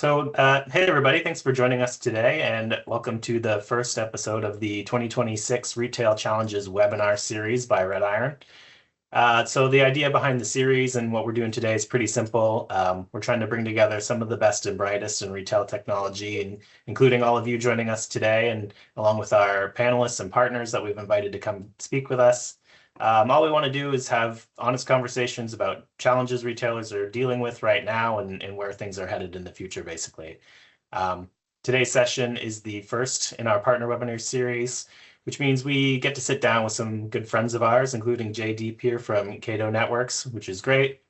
Hey everybody, thanks for joining us today, and welcome to the first episode of the 2026 Retail Challenges webinar series by RedIron. The idea behind the series and what we're doing today is pretty simple. We're trying to bring together some of the best and brightest in retail technology, and including all of you joining us today, and along with our panelists and partners that we've invited to come speak with us. All we want to do is have honest conversations about challenges retailers are dealing with right now and where things are headed in the future, basically. Today's session is the first in our partner webinar series, which means we get to sit down with some good friends of ours, including Jay Deep here from Cato Networks, which is great.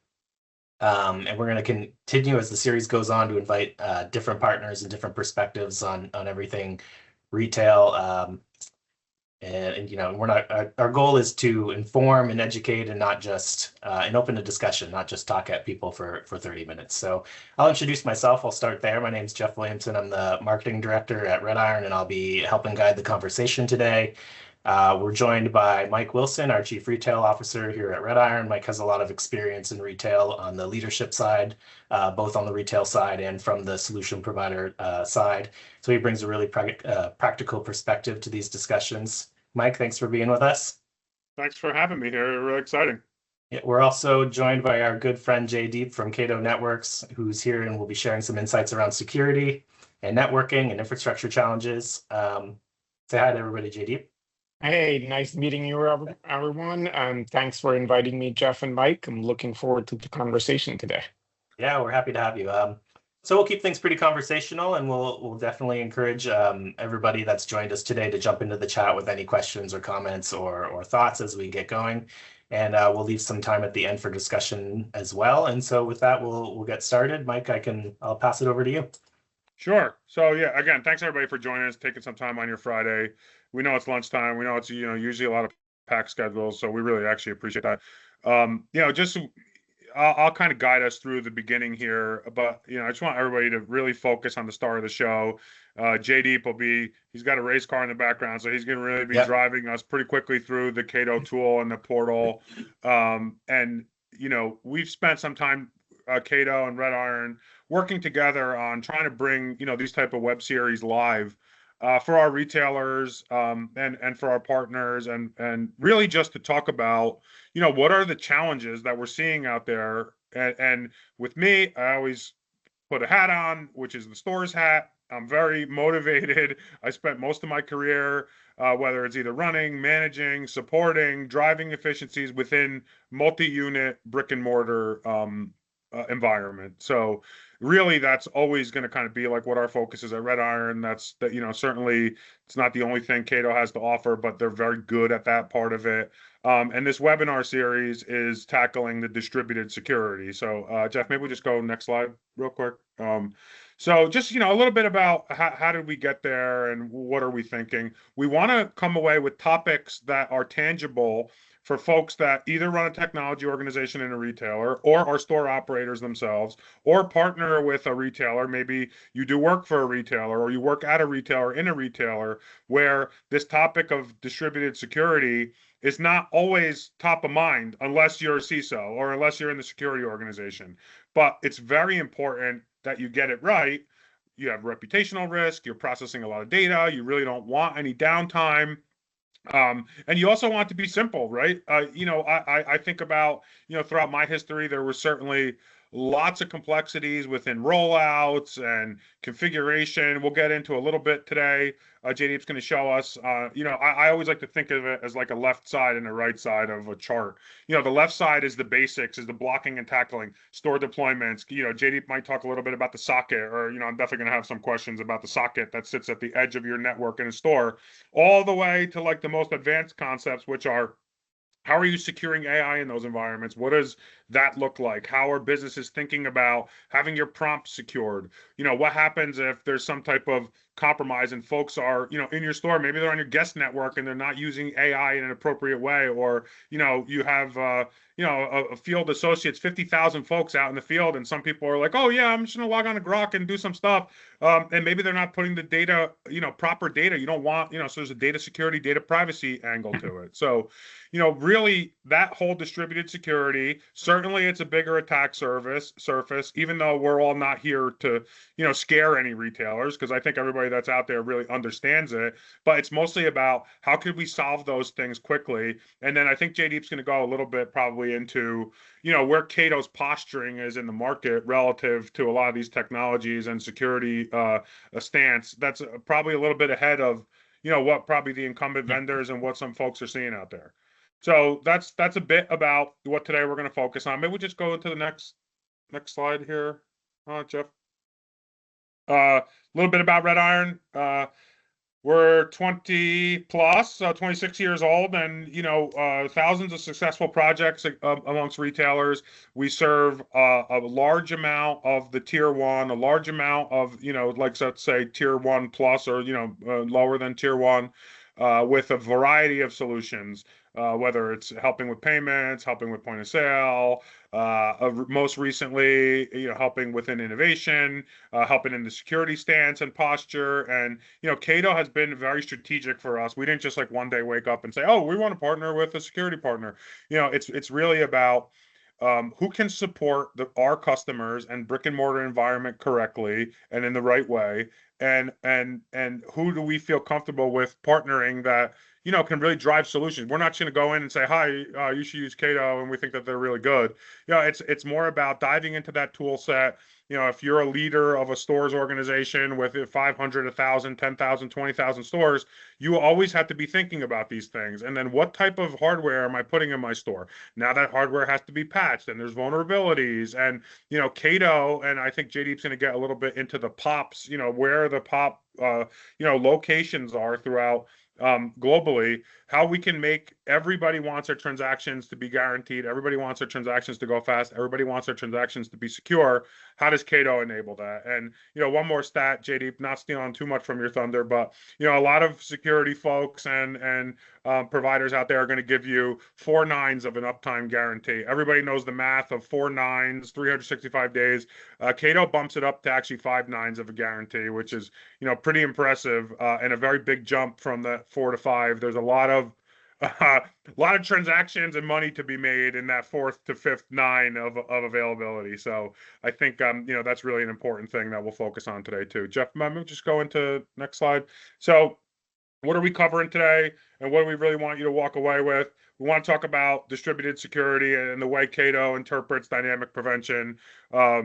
And we're going to continue as the series goes on to invite different partners and different perspectives on everything retail. Our goal is to inform and educate and not just and open a discussion, not just talk at people for 30 minutes. So I'll introduce myself. I'll start there. My name is Jeff Williamson. I'm the marketing director at RedIron, and I'll be helping guide the conversation today. We're joined by Mike Wilson, our Chief Retail Officer here at RedIron. Mike has a lot of experience in retail on the leadership side, both on the retail side and from the solution provider side. So he brings a really practical perspective to these discussions. Mike, thanks for being with us. Thanks for having me here. Really exciting. Yeah, we're also joined by our good friend Jay Deep from Cato Networks, who's here and will be sharing some insights around security and networking and infrastructure challenges. Say hi to everybody, Jay Deep. Hey, nice meeting you, everyone. Thanks for inviting me, Jeff and Mike. I'm looking forward to the conversation today. Yeah, we're happy to have you. So we'll keep things pretty conversational, and we'll definitely encourage everybody that's joined us today to jump into the chat with any questions or comments or thoughts as we get going. And we'll leave some time at the end for discussion as well. And so with that, we'll get started. Mike, I'll pass it over to you. Sure. So yeah, again, thanks everybody for joining us, taking some time on your Friday. We know it's lunchtime. We know it's usually a lot of packed schedules, so we really actually appreciate that. I'll kind of guide us through the beginning here, but I just want everybody to really focus on the start of the show. Jay Deep he's got a race car in the background, so he's going to really be driving us pretty quickly through the Cato tool and the portal. We've spent some time, Cato and RedIron, working together on trying to bring these type of web series live for our retailers and for our partners, and really just to talk about what are the challenges that we're seeing out there. And with me, I always put a hat on, which is the store's hat. I'm very motivated. I spent most of my career, whether it's either running, managing, supporting, driving efficiencies within multi-unit brick and mortar environment. So really, that's always going to kind of be like what our focus is at RedIron. Certainly it's not the only thing Cato has to offer, but they're very good at that part of it. And this webinar series is tackling the distributed security. So Jeff, maybe we just go next slide real quick. So just, a little bit about how did we get there and what are we thinking? We want to come away with topics that are tangible for folks that either run a technology organization in a retailer or are store operators themselves or partner with a retailer. Maybe you do work for a retailer or you work at a retailer in a retailer where this topic of distributed security is not always top of mind unless you're a CISO or unless you're in the security organization. But it's very important that you get it right. You have reputational risk, you're processing a lot of data, you really don't want any downtime. And you also want it to be simple, right? I think about, throughout my history, there were certainly lots of complexities within rollouts and configuration. We'll get into a little bit today. JD's going to show us, I always like to think of it as like a left side and a right side of a chart. The left side is the basics, is the blocking and tackling, store deployments. JD might talk a little bit about the socket, or, I'm definitely going to have some questions about the socket that sits at the edge of your network in a store, all the way to like the most advanced concepts, which are, how are you securing AI in those environments? What does that look like? How are businesses thinking about having your prompts secured? What happens if there's some type of compromised and folks are, in your store, maybe they're on your guest network and they're not using AI in an appropriate way, or, you have, a field associates, 50,000 folks out in the field, and some people are like, oh yeah, I'm just gonna log on to Grok and do some stuff. And maybe they're not putting the data, proper data. You don't want, so there's a data security, data privacy angle to it. So, really that whole distributed security, certainly it's a bigger attack surface, even though we're all not here to, scare any retailers, because I think everybody that's out there really understands it. But it's mostly about how could we solve those things quickly. And then I think JDeep's going to go a little bit probably into, where Cato's posturing is in the market relative to a lot of these technologies and security a stance. That's probably a little bit ahead of, what probably the incumbent vendors and what some folks are seeing out there. So that's a bit about what today we're going to focus on. Maybe we'll just go into the next slide here, Jeff. A little bit about RedIron. We're 20 plus, 26 years old, and thousands of successful projects amongst retailers. We serve a large amount of the tier one, a large amount of like let's say tier one plus, or lower than tier one, with a variety of solutions. Whether it's helping with payments, helping with point of sale, most recently, helping within innovation, helping in the security stance and posture. And, Cato has been very strategic for us. We didn't just like one day wake up and say, oh, we want to partner with a security partner. It's really about who can support our customers and brick and mortar environment correctly and in the right way, and who do we feel comfortable with partnering that can really drive solutions. We're not just going to go in and say, hi, you should use Cato, and we think that they're really good. It's more about diving into that tool set. If you're a leader of a stores organization with 500, 1,000, 10,000, 20,000 stores, you always have to be thinking about these things. And then what type of hardware am I putting in my store? Now that hardware has to be patched, and there's vulnerabilities. And, Cato, and I think JDeep's going to get a little bit into the POPs, where the POP, locations are throughout globally, how we can make everybody wants their transactions to be guaranteed. Everybody wants their transactions to go fast. Everybody wants their transactions to be secure. How does Cato enable that? And, one more stat, JD, not stealing too much from your thunder, but, a lot of security folks and providers out there are going to give you 4 nines of an uptime guarantee. Everybody knows the math of 4 nines, 365 days. Cato bumps it up to actually 5 nines of a guarantee, which is, pretty impressive, and a very big jump from the 4 to 5. There's a lot of transactions and money to be made in that 4th to 5th nine of availability. So I think that's really an important thing that we'll focus on today too. Jeff, maybe just go into next slide. So what are we covering today, and what do we really want you to walk away with? We want to talk about distributed security and the way Cato interprets dynamic prevention. I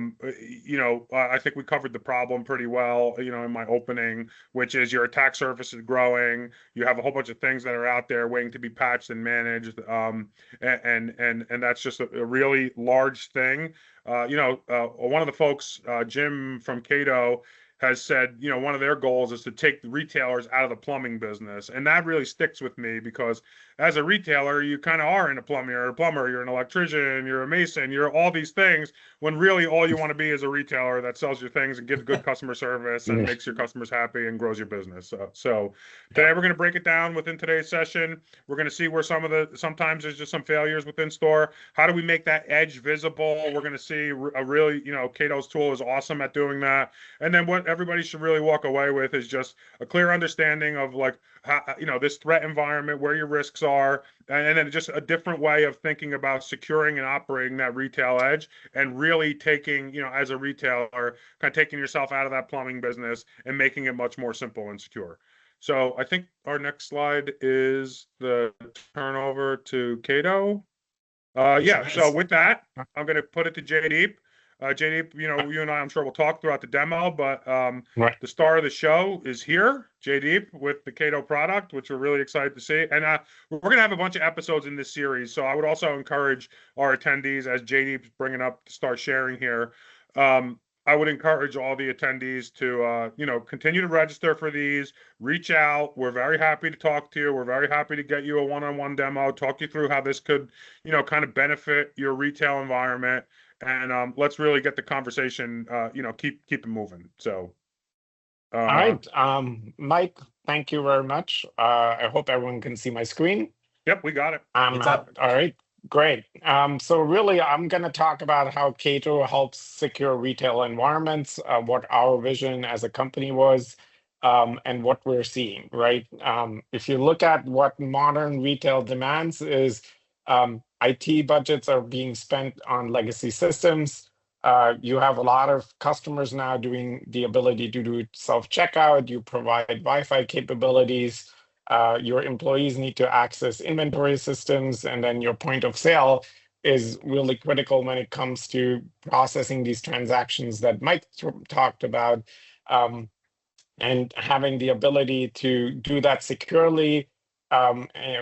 think we covered the problem pretty well, in my opening, which is your attack surface is growing. You have a whole bunch of things that are out there waiting to be patched and managed. And that's just a really large thing. One of the folks, Jim from Cato, has said, one of their goals is to take the retailers out of the plumbing business. And that really sticks with me, because as a retailer, you kind of are in a plumber. You're a plumber, you're an electrician, you're a mason, you're all these things, when really all you want to be is a retailer that sells your things and gives good customer service and makes your customers happy and grows your business. So today we're going to break it down within today's session. We're going to see where sometimes there's just some failures within store. How do we make that edge visible? We're going to see a really, Cato's tool is awesome at doing that. And then what everybody should really walk away with is just a clear understanding of like, how, this threat environment, where your risks are, and then just a different way of thinking about securing and operating that retail edge, and really taking, as a retailer, kind of taking yourself out of that plumbing business and making it much more simple and secure. So I think our next slide is the turnover to Cato. So with that, I'm going to put it to JD. JD, you and I, I'm sure we'll talk throughout the demo, but Right. the star of the show is here, JD, with the Cato product, which we're really excited to see. And we're going to have a bunch of episodes in this series. So I would also encourage our attendees, as JD's bringing up to start sharing here, I would encourage all the attendees to, continue to register for these, reach out. We're very happy to talk to you. We're very happy to get you a one-on-one demo, talk you through how this could, kind of benefit your retail environment. And let's really get the conversation, keep it moving. So All right, Mike, thank you very much. I hope everyone can see my screen. Yep, we got it. It's up. All right, great. So really, I'm going to talk about how Cato helps secure retail environments, what our vision as a company was, and what we're seeing, right? If you look at what modern retail demands is IT budgets are being spent on legacy systems. You have a lot of customers now doing the ability to do self-checkout. You provide Wi-Fi capabilities. Your employees need to access inventory systems, and then your point of sale is really critical when it comes to processing these transactions that Mike talked about, and having the ability to do that securely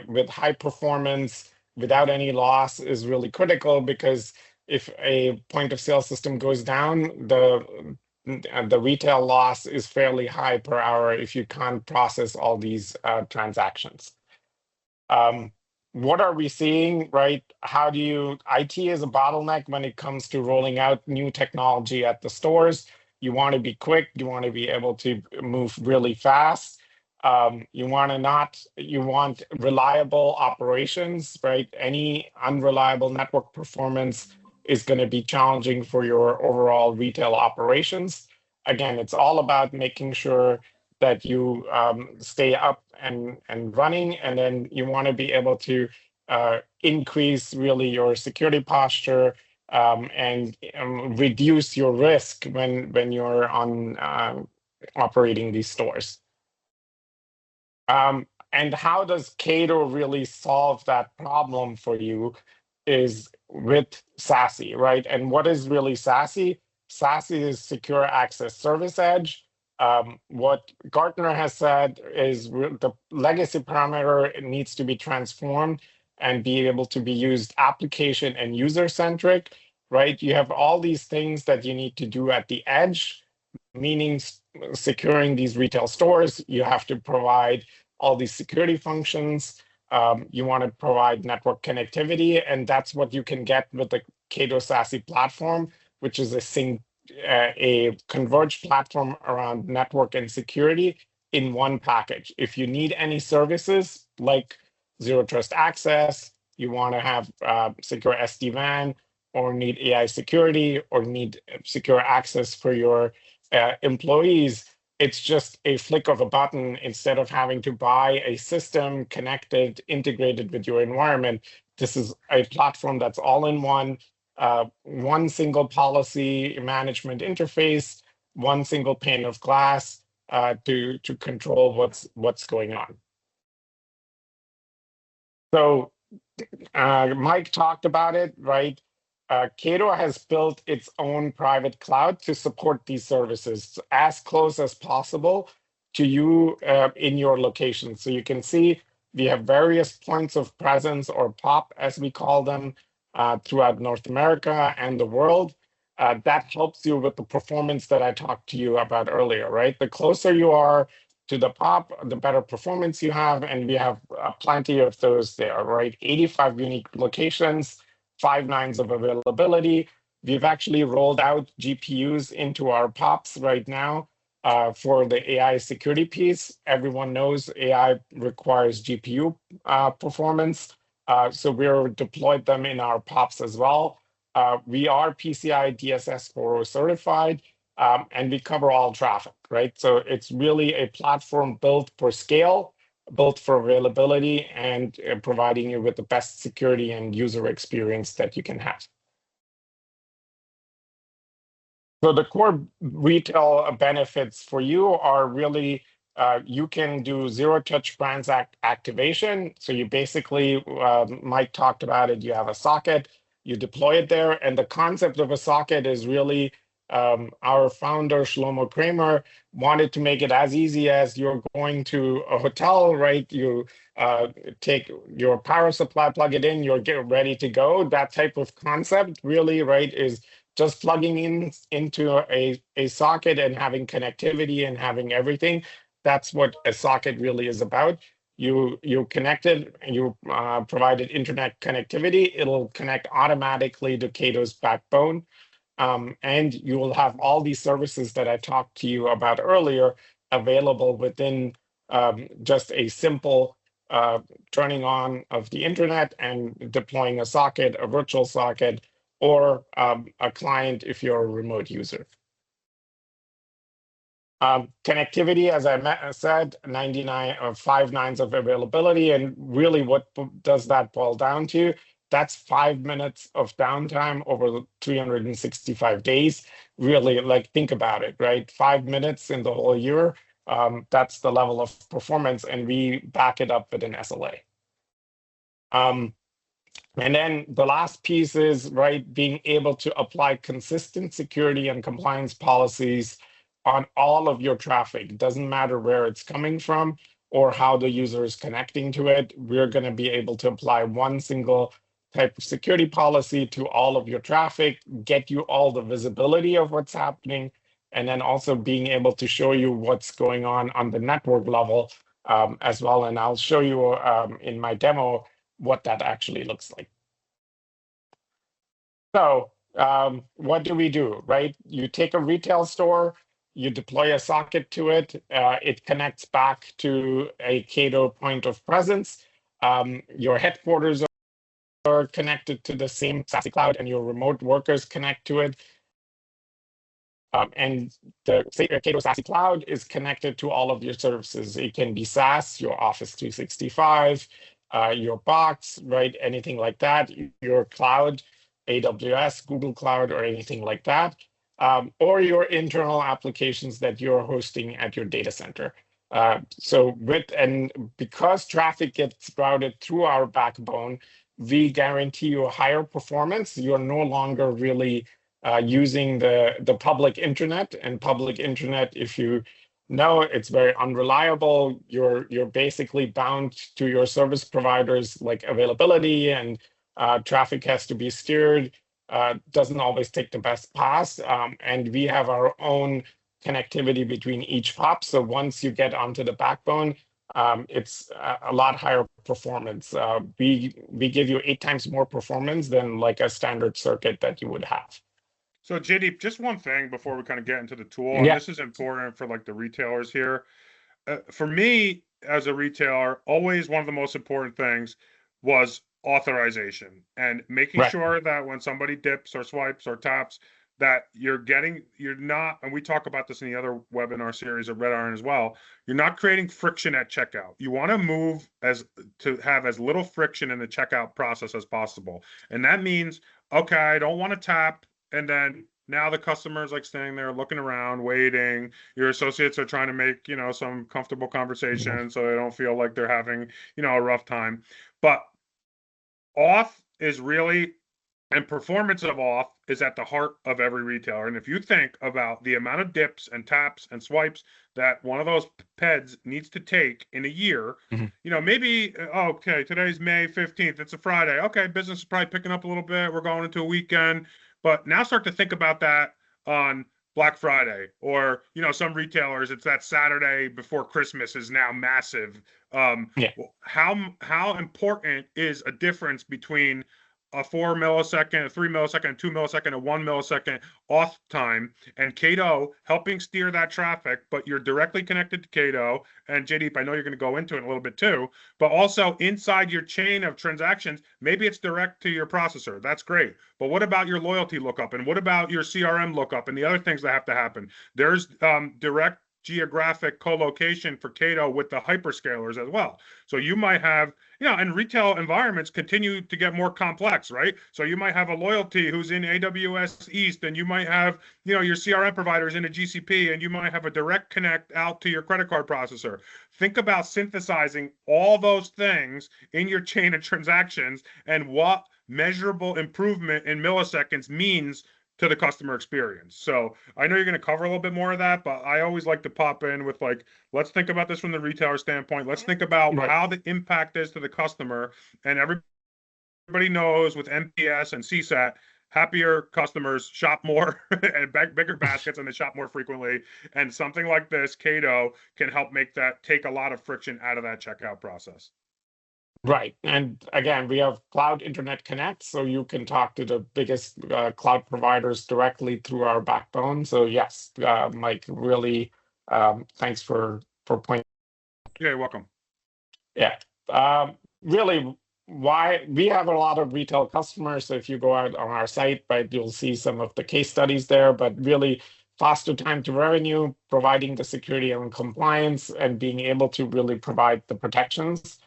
with high performance without any loss is really critical, because if a point of sale system goes down, the retail loss is fairly high per hour if you can't process all these transactions. What are we seeing, right? IT is a bottleneck when it comes to rolling out new technology at the stores. You want to be quick, you want to be able to move really fast. You want reliable operations, right? Any unreliable network performance is going to be challenging for your overall retail operations. Again, it's all about making sure that you stay up and running, and then you want to be able to increase really your security posture and reduce your risk when you're on operating these stores. And how does Cato really solve that problem for you is with SASE, right? And what is really SASE? SASE is Secure Access Service Edge. What Gartner has said is the legacy parameter needs to be transformed and be able to be used application and user-centric, right? You have all these things that you need to do at the edge, meaning securing these retail stores. You have to provide all these security functions. You want to provide network connectivity, and that's what you can get with the Cato SASE platform, which is a converged platform around network and security in one package. If you need any services like zero trust access, you want to have secure SD-WAN, or need AI security, or need secure access for your employees, it's just a flick of a button. Instead of having to buy a system connected, integrated with your environment, this is a platform that's all in one. One single policy management interface, one single pane of glass to control what's going on. So Mike talked about it, right? Cato has built its own private cloud to support these services as close as possible to you in your location. So you can see we have various points of presence, or POP as we call them, throughout North America and the world. That helps you with the performance that I talked to you about earlier, right? The closer you are to the POP, the better performance you have, and we have plenty of those there, right? 85 unique locations, 5 nines of availability. We've actually rolled out GPUs into our POPs right now for the AI security piece. Everyone knows AI requires GPU performance. So we're deployed them in our POPs as well. We are PCI DSS 4.0 certified, and we cover all traffic, right? So it's really a platform built for scale, built for availability, and providing you with the best security and user experience that you can have. So the core retail benefits for you are really you can do zero-touch transact activation. So you basically, Mike talked about it, you have a socket, you deploy it there, and the concept of a socket is really our founder, Shlomo Kramer, wanted to make it as easy as you're going to a hotel, right? You take your power supply, plug it in, you're ready to go. That type of concept really, right, is just plugging into a socket and having connectivity and having everything. That's what a socket really is about. You connected, you provided internet connectivity. It'll connect automatically to Cato's backbone. And you will have all these services that I talked to you about earlier available within just a simple turning on of the internet and deploying a socket, a virtual socket, or a client if you're a remote user. Connectivity, as I said, 99 or 5 nines of availability. And really, what does that boil down to? That's 5 minutes of downtime over 365 days. Really, like, think about it, right? 5 minutes in the whole year. That's the level of performance, and we back it up with an SLA. And then the last piece is, right, being able to apply consistent security and compliance policies on all of your traffic. It doesn't matter where it's coming from or how the user is connecting to it. We're going to be able to apply one single type of security policy to all of your traffic, get you all the visibility of what's happening, and then also being able to show you what's going on the network level as well. And I'll show you in my demo what that actually looks like. So what do we do, right? You take a retail store, you deploy a socket to it, it connects back to a Cato point of presence. Your headquarters are connected to the same SASE cloud, and your remote workers connect to it. And the Cato SASE cloud is connected to all of your services. It can be SaaS, your Office 365, your box, right? Anything like that, your cloud, AWS, Google Cloud, or anything like that, or your internal applications that you're hosting at your data center. Because traffic gets routed through our backbone, we guarantee you a higher performance. You're no longer really using the public internet, and public internet, if you know, it's very unreliable. You're basically bound to your service providers, like availability, and traffic has to be steered. Doesn't always take the best path, and we have our own connectivity between each POP. So once you get onto the backbone, it's a lot higher performance. We give you 8 times more performance than like a standard circuit that you would have. So JD, just one thing before we kind of get into the tool, Yeah. and this is important for like the retailers here. For me as a retailer, always one of the most important things was authorization and making sure that when somebody dips or swipes or taps, that you're not, and we talk about this in the other webinar series of RedIron as well, you're not creating friction at checkout. You want to move to have as little friction in the checkout process as possible. And that means, okay, I don't want to tap, and then now the customer's like standing there looking around, waiting. Your associates are trying to make, some comfortable conversation so they don't feel like they're having, a rough time. But auth is really, and performance of auth is at the heart of every retailer. And if you think about the amount of dips and taps and swipes that one of those PEDs needs to take in a year, maybe, okay, today's May 15th, it's a Friday. Okay, business is probably picking up a little bit. We're going into a weekend. But now start to think about that on Black Friday, or, some retailers, it's that Saturday before Christmas is now massive. How important is a difference between a 4 millisecond, a 3 millisecond, 2 millisecond, a 1 millisecond auth time, and Cato helping steer that traffic, but you're directly connected to Cato. And JD, I know you're going to go into it in a little bit too, but also inside your chain of transactions, maybe it's direct to your processor. That's great. But what about your loyalty lookup? And what about your CRM lookup and the other things that have to happen? There's direct geographic co-location for Cato with the hyperscalers as well. So you might have, and retail environments continue to get more complex, right? So you might have a loyalty who's in AWS East, and you might have, your CRM providers in a GCP, and you might have a direct connect out to your credit card processor. Think about synthesizing all those things in your chain of transactions and what measurable improvement in milliseconds means to the customer experience. So I know you're going to cover a little bit more of that, but I always like to pop in with like, let's think about this from the retailer standpoint. Let's think about how the impact is to the customer. And everybody knows with NPS and CSAT, happier customers shop more and bigger baskets, and they shop more frequently. And something like this, Cato, can help take a lot of friction out of that checkout process. Right. And again, we have Cloud Internet Connect, so you can talk to the biggest cloud providers directly through our backbone. So yes, Mike, really Thanks for pointing. Yeah, you're welcome. Yeah. Really, why we have a lot of retail customers. So if you go out on our site, right, you'll see some of the case studies there, but really faster time to revenue, providing the security and compliance, and being able to really provide the protections.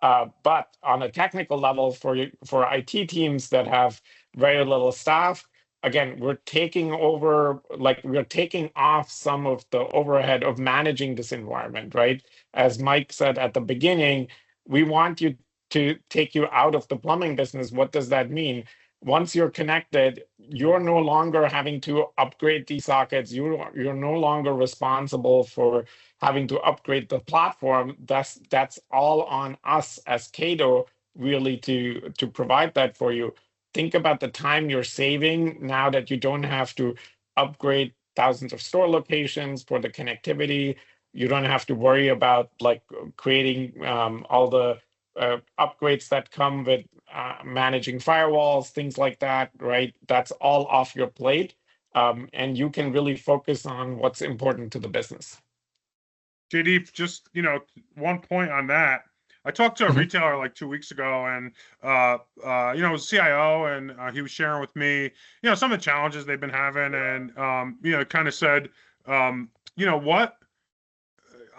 But on a technical level, for IT teams that have very little staff, again, we're taking over, like we're taking off some of the overhead of managing this environment, right? As Mike said at the beginning, we want you to take you out of the plumbing business. What does that mean? Once you're connected, you're no longer having to upgrade these sockets. You're no longer responsible for having to upgrade the platform. That's all on us as Cato really to provide that for you. Think about the time you're saving now that you don't have to upgrade thousands of store locations for the connectivity. You don't have to worry about like creating all the upgrades that come with managing firewalls, things like that, right? That's all off your plate. And you can really focus on what's important to the business. JD, just, one point on that. I talked to a retailer like 2 weeks ago, and it was a CIO, and he was sharing with me, some of the challenges they've been having, and kind of said, what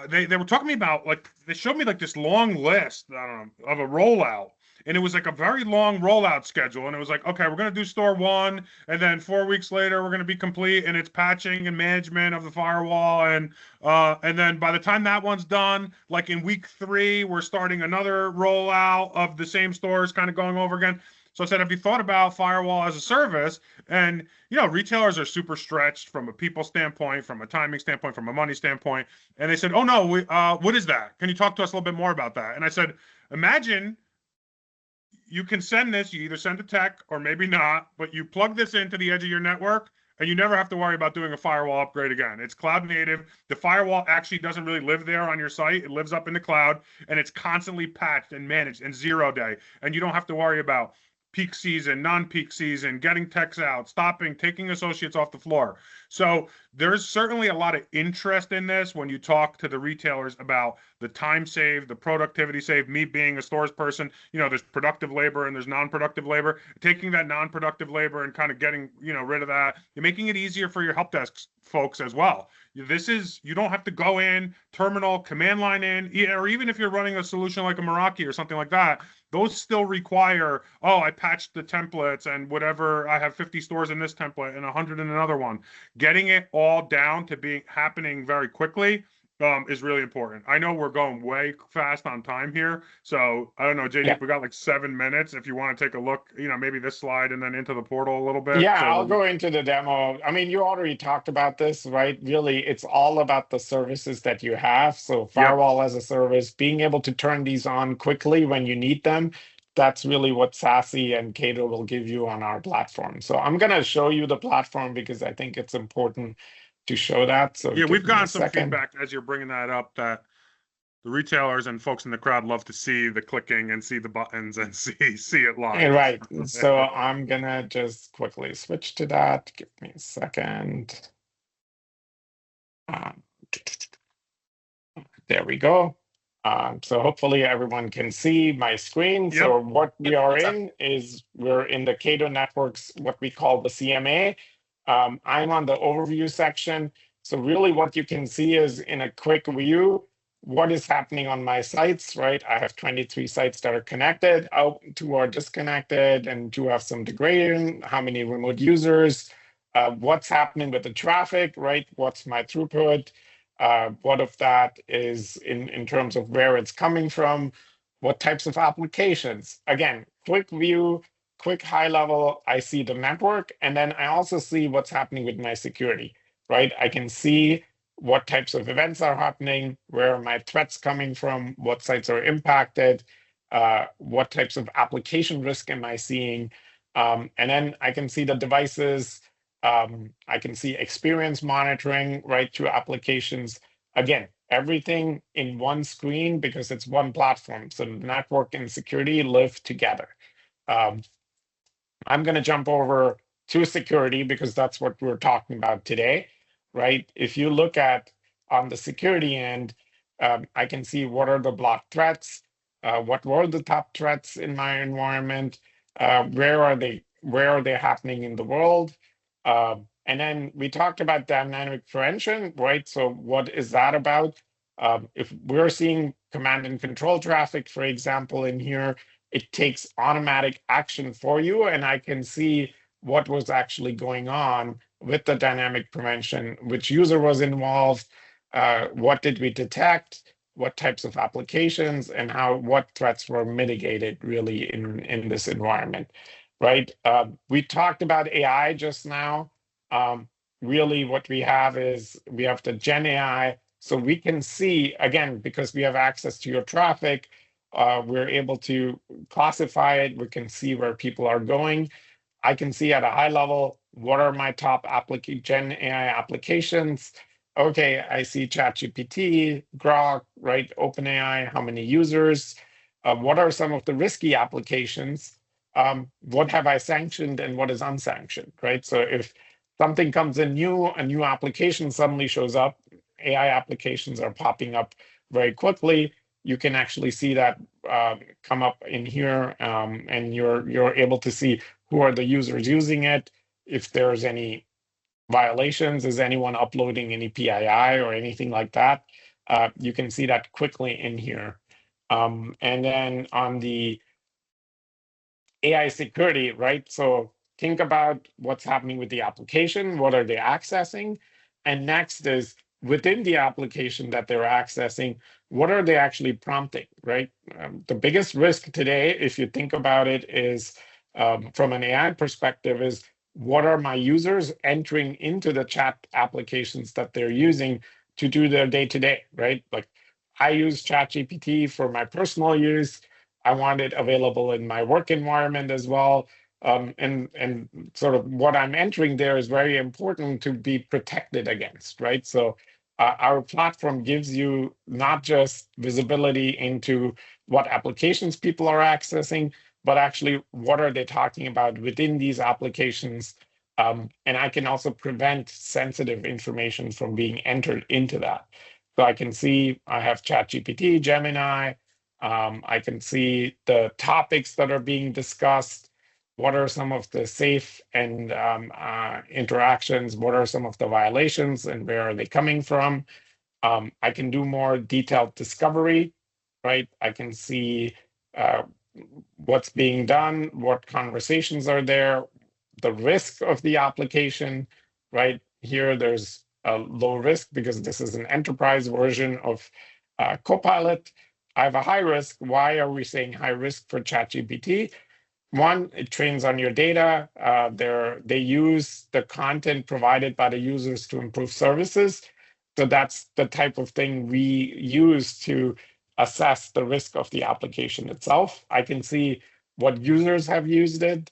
they were talking to me about, like they showed me like this long list, I don't know, of a rollout. And it was like a very long rollout schedule. And it was like, okay, we're going to do store 1. And then 4 weeks later, we're going to be complete. And it's patching and management of the firewall. And then by the time that one's done, like in week 3, we're starting another rollout of the same stores kind of going over again. So I said, have you thought about firewall as a service? And, retailers are super stretched from a people standpoint, from a timing standpoint, from a money standpoint. And they said, oh, no, what is that? Can you talk to us a little bit more about that? And I said, imagine you can send this, you either send a tech or maybe not, but you plug this into the edge of your network and you never have to worry about doing a firewall upgrade again. It's cloud native. The firewall actually doesn't really live there on your site. It lives up in the cloud, and it's constantly patched and managed in 0 day. And you don't have to worry about peak season, non-peak season, getting techs out, stopping, taking associates off the floor. So there's certainly a lot of interest in this when you talk to the retailers about the time saved, the productivity saved. Me being a stores person, there's productive labor and there's non-productive labor. Taking that non-productive labor and kind of getting, rid of that, you're making it easier for your help desk folks as well. You don't have to go in, terminal, command line in, or even if you're running a solution like a Meraki or something like that, those still require, I patched the templates and whatever, I have 50 stores in this template and 100 in another one. Getting it all down to happening very quickly is really important. I know we're going way fast on time here, so I don't know, JD, we got like 7 minutes. If you want to take a look, maybe this slide and then into the portal a little bit. Yeah, so I'll go into the demo. I mean, you already talked about this, right? Really, it's all about the services that you have. So firewall as a service, being able to turn these on quickly when you need them. That's really what SASE and Cato will give you on our platform. So I'm going to show you the platform because I think it's important to show that. So yeah, we've gotten some feedback as you're bringing that up that the retailers and folks in the crowd love to see the clicking and see the buttons and see it live. Right. So I'm gonna just quickly switch to that. Give me a second. There we go. So hopefully everyone can see my screen. Yep. So what we are in is we're in the Cato Networks, what we call the CMA. I'm on the overview section. So really what you can see is in a quick view, what is happening on my sites, right? I have 23 sites that are connected, 2 are disconnected, and 2 have some degrading, how many remote users, what's happening with the traffic, right? What's my throughput? What of that is in terms of where it's coming from, what types of applications. Again, quick view, quick high level, I see the network, and then I also see what's happening with my security, right? I can see what types of events are happening, where are my threats coming from, what sites are impacted, what types of application risk am I seeing, and then I can see the devices, I can see experience monitoring right through applications. Again, everything in one screen because it's one platform. So network and security live together. I'm going to jump over to security because that's what we're talking about today, right? If you look at on the security end, I can see what are the block threats, what were the top threats in my environment, where are they happening in the world. And then we talked about dynamic prevention, right? So what is that about? If we're seeing command and control traffic, for example, in here, it takes automatic action for you, and I can see what was actually going on with the dynamic prevention, which user was involved, what did we detect, what types of applications, and what threats were mitigated really in this environment, right? We talked about AI just now. Really what we have is we have the Gen AI, so we can see, again, because we have access to your traffic, we're able to classify it, we can see where people are going. I can see at a high level, what are my top Gen AI applications? Okay, I see ChatGPT, Grok, right? OpenAI, how many users? What are some of the risky applications? What have I sanctioned and what is unsanctioned, right? So if something comes in new, a new application suddenly shows up, AI applications are popping up very quickly. You can actually see that come up in here, and you're able to see who are the users using it, if there's any violations, is anyone uploading any PII or anything like that. You can see that quickly in here. And then on the AI security, right? So think about what's happening with the application, what are they accessing? And next is within the application that they're accessing, what are they actually prompting, right? The biggest risk today, if you think about it, is from an AI perspective, is what are my users entering into the chat applications that they're using to do their day-to-day, right? Like I use ChatGPT for my personal use. I want it available in my work environment as well. And sort of what I'm entering there is very important to be protected against, right? So our platform gives you not just visibility into what applications people are accessing, but actually what are they talking about within these applications. And I can also prevent sensitive information from being entered into that. So I can see I have ChatGPT, Gemini. I can see the topics that are being discussed. What are some of the safe and interactions? What are some of the violations and where are they coming from? I can do more detailed discovery, right? I can see what's being done, what conversations are there, the risk of the application, right? Here, there's a low risk because this is an enterprise version of Copilot. I have a high risk. Why are we saying high risk for ChatGPT? One, it trains on your data. They use the content provided by the users to improve services. So that's the type of thing we use to assess the risk of the application itself. I can see what users have used it,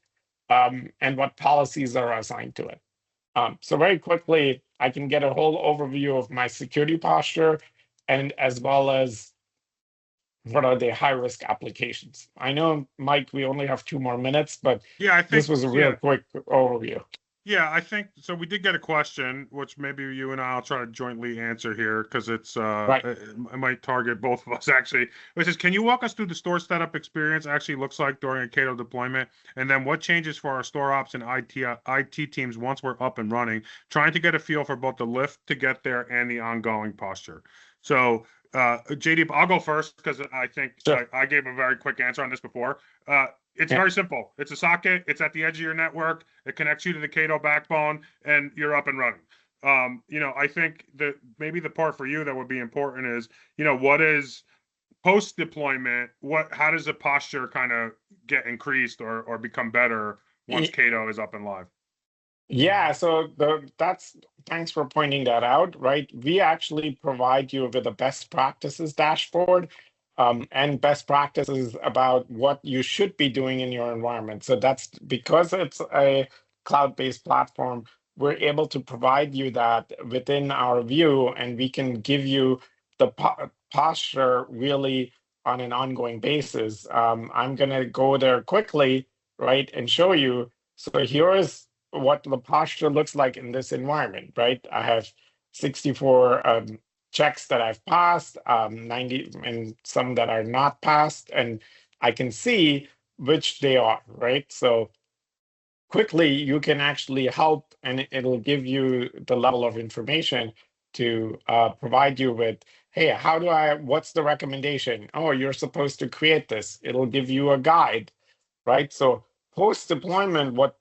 and what policies are assigned to it. So very quickly, I can get a whole overview of my security posture, and as well as what are the high-risk applications. I know, Mike, we only have 2 more minutes, but Yeah, I think this was a real quick overview. Yeah, I think so. We did get a question, which maybe you and I'll try to jointly answer here because it's Right. it might target both of us actually. It says, can you walk us through the store setup experience actually looks like during a Cato deployment, and then what changes for our store ops and IT teams once we're up and running, trying to get a feel for both the lift to get there and the ongoing posture. So JD, I'll go first because I think Sure. I gave a very quick answer on this before. It's Yeah. very simple. It's a socket. It's at the edge of your network. It connects you to the Cato backbone, and you're up and running. I think that maybe the part for you that would be important is, what is post deployment? How does the posture kind of get increased or become better once Cato is up and live? Yeah, so thanks for pointing that out, right? We actually provide you with a best practices dashboard, and best practices about what you should be doing in your environment. So that's because it's a cloud-based platform, we're able to provide you that within our view, and we can give you the posture really on an ongoing basis. I'm gonna go there quickly, right, and show you. So here's what the posture looks like in this environment, right? I have 64 checks that I've passed, 90, and some that are not passed, and I can see which they are, right? So quickly you can actually help, and it'll give you the level of information to provide you with, hey, what's the recommendation? Oh, you're supposed to create this. It'll give you a guide, right? So post deployment, what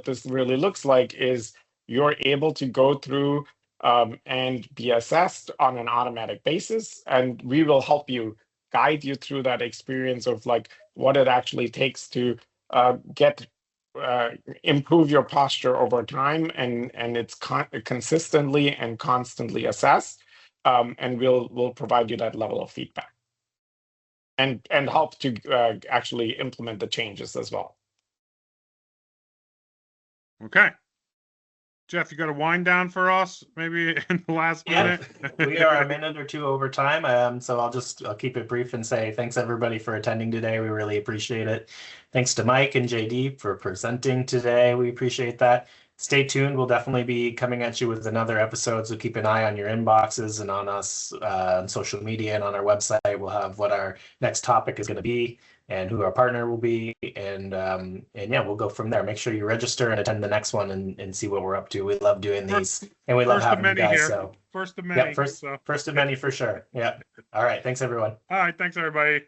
this really looks like is you're able to go through and be assessed on an automatic basis, and we will help you, guide you through that experience of like what it actually takes to improve your posture over time, and it's consistently and constantly assessed, and we'll provide you that level of feedback and help to actually implement the changes as well. Okay. Jeff, you got a wind down for us, maybe in the last minute? We are a minute or two over time, so I'll keep it brief and say thanks everybody for attending today. We really appreciate it. Thanks to Mike and JD for presenting today. We appreciate that. Stay tuned. We'll definitely be coming at you with another episode, so keep an eye on your inboxes and on us on social media and on our website. We'll have what our next topic is going to be and who our partner will be, and yeah, we'll go from there. Make sure you register and attend the next one and see what we're up to. We love doing these, and we love having you guys. Here. So first of many. Yeah, first of many for sure. Yeah. All right. Thanks, everyone. All right. Thanks, everybody.